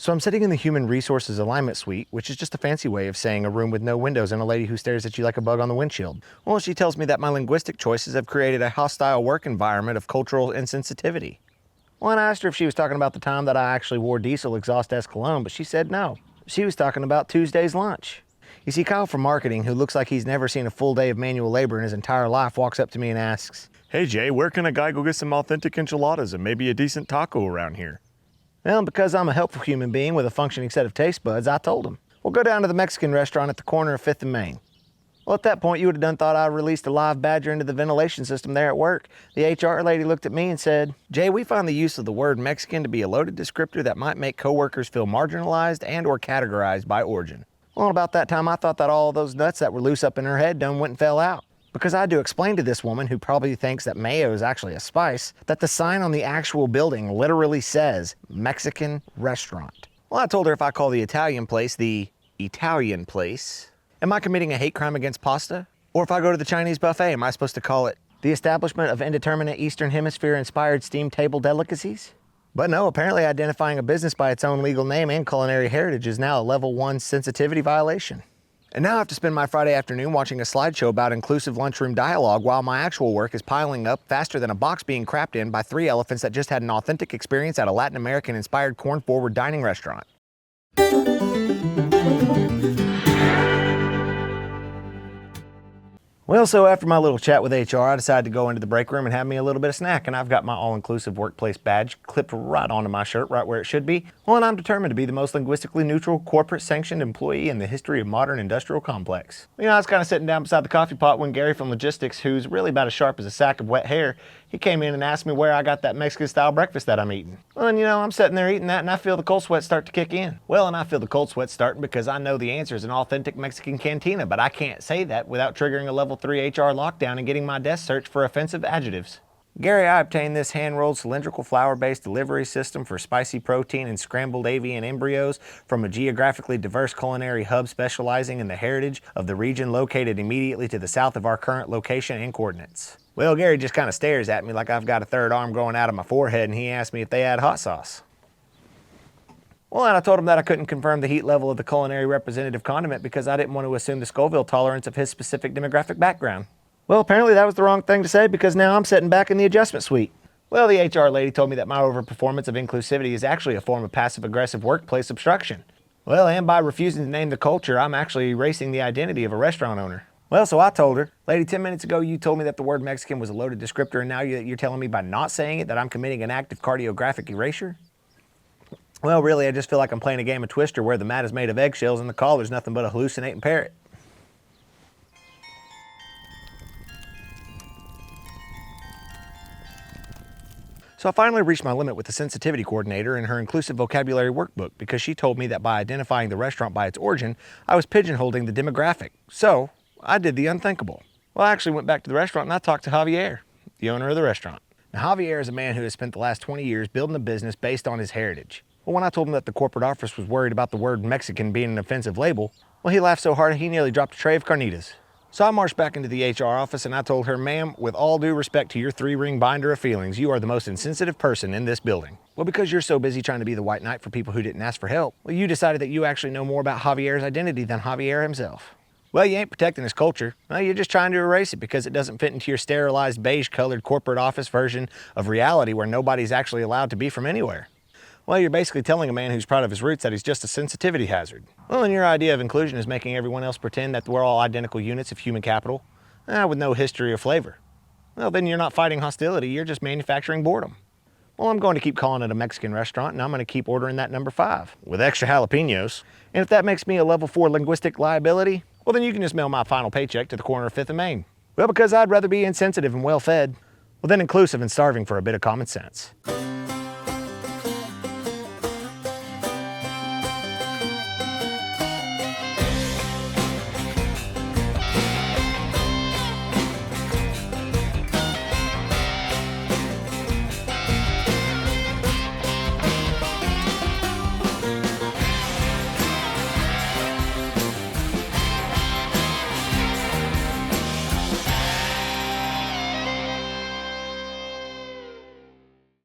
So I'm sitting in the Human Resources Alignment Suite, which is just a fancy way of saying a room with no windows and a lady who stares at you like a bug on the windshield. Well, she tells me that my linguistic choices have created a hostile work environment of cultural insensitivity. Well, and I asked her if she was talking about the time that I actually wore diesel exhaust S cologne, but she said no. She was talking about Tuesday's lunch. You see, Kyle from marketing, who looks like he's never seen a full day of manual labor in his entire life, walks up to me and asks, "Hey Jay, where can a guy go get some authentic enchiladas and maybe a decent taco around here?" Well, because I'm a helpful human being with a functioning set of taste buds, I told him, "We'll go down to the Mexican restaurant at the corner of 5th and Main." Well, at that point, you would have done thought I released a live badger into the ventilation system there at work. The HR lady looked at me and said, "Jay, we find the use of the word Mexican to be a loaded descriptor that might make coworkers feel marginalized and or categorized by origin." Well, about that time, I thought that all those nuts that were loose up in her head done went and fell out. Because I had to explain to this woman, who probably thinks that mayo is actually a spice, that the sign on the actual building literally says Mexican restaurant. Well, I told her if I call the Italian place the Italian place, am I committing a hate crime against pasta? Or if I go to the Chinese buffet, am I supposed to call it the establishment of indeterminate Eastern Hemisphere inspired steamed table delicacies? But no, apparently identifying a business by its own legal name and culinary heritage is now a level 1 sensitivity violation. And now I have to spend my Friday afternoon watching a slideshow about inclusive lunchroom dialogue while my actual work is piling up faster than a box being crapped in by 3 elephants that just had an authentic experience at a Latin American inspired corn-forward dining restaurant. Well, so after my little chat with HR, I decided to go into the break room and have me a little bit of snack, and I've got my all-inclusive workplace badge clipped right onto my shirt, right where it should be. Well, and I'm determined to be the most linguistically neutral, corporate-sanctioned employee in the history of modern industrial complex. You know, I was kind of sitting down beside the coffee pot when Gary from logistics, who's really about as sharp as a sack of wet hair, he came in and asked me where I got that Mexican-style breakfast that I'm eating. Well, and you know, I'm sitting there eating that, and I feel the cold sweats start to kick in. Well, and I feel the cold sweats starting because I know the answer is an authentic Mexican cantina, but I can't say that without triggering a level 3 HR lockdown and getting my desk searched for offensive adjectives. Gary, I obtained this hand-rolled cylindrical flour-based delivery system for spicy protein and scrambled avian embryos from a geographically diverse culinary hub specializing in the heritage of the region located immediately to the south of our current location and coordinates. Well, Gary just kind of stares at me like I've got a third arm growing out of my forehead, and he asked me if they had hot sauce. Well, and I told him that I couldn't confirm the heat level of the culinary representative condiment because I didn't want to assume the Scoville tolerance of his specific demographic background. Well, apparently that was the wrong thing to say because now I'm sitting back in the adjustment suite. Well, the HR lady told me that my overperformance of inclusivity is actually a form of passive-aggressive workplace obstruction. Well, and by refusing to name the culture, I'm actually erasing the identity of a restaurant owner. Well, so I told her, "Lady, 10 minutes ago you told me that the word Mexican was a loaded descriptor, and now you're telling me by not saying it that I'm committing an act of cardiographic erasure?" Well, really, I just feel like I'm playing a game of Twister where the mat is made of eggshells and the collar's nothing but a hallucinating parrot. So I finally reached my limit with the sensitivity coordinator in her inclusive vocabulary workbook because she told me that by identifying the restaurant by its origin, I was pigeonholing the demographic. So I did the unthinkable. Well, I actually went back to the restaurant and I talked to Javier, the owner of the restaurant. Now, Javier is a man who has spent the last 20 years building a business based on his heritage. Well, when I told him that the corporate office was worried about the word Mexican being an offensive label, well, he laughed so hard he nearly dropped a tray of carnitas. So I marched back into the HR office and I told her, "Ma'am, with all due respect to your 3-ring binder of feelings, you are the most insensitive person in this building." Well, because you're so busy trying to be the white knight for people who didn't ask for help, well, you decided that you actually know more about Javier's identity than Javier himself. Well, you ain't protecting his culture. Well, you're just trying to erase it because it doesn't fit into your sterilized beige-colored corporate office version of reality where nobody's actually allowed to be from anywhere. Well, you're basically telling a man who's proud of his roots that he's just a sensitivity hazard. Well, and your idea of inclusion is making everyone else pretend that we're all identical units of human capital, with no history or flavor. Well, then you're not fighting hostility, you're just manufacturing boredom. Well, I'm going to keep calling it a Mexican restaurant, and I'm going to keep ordering that number 5, with extra jalapenos. And if that makes me a level 4 linguistic liability, well, then you can just mail my final paycheck to the corner of 5th and Main. Well, because I'd rather be insensitive and well-fed, well, then inclusive and starving for a bit of common sense.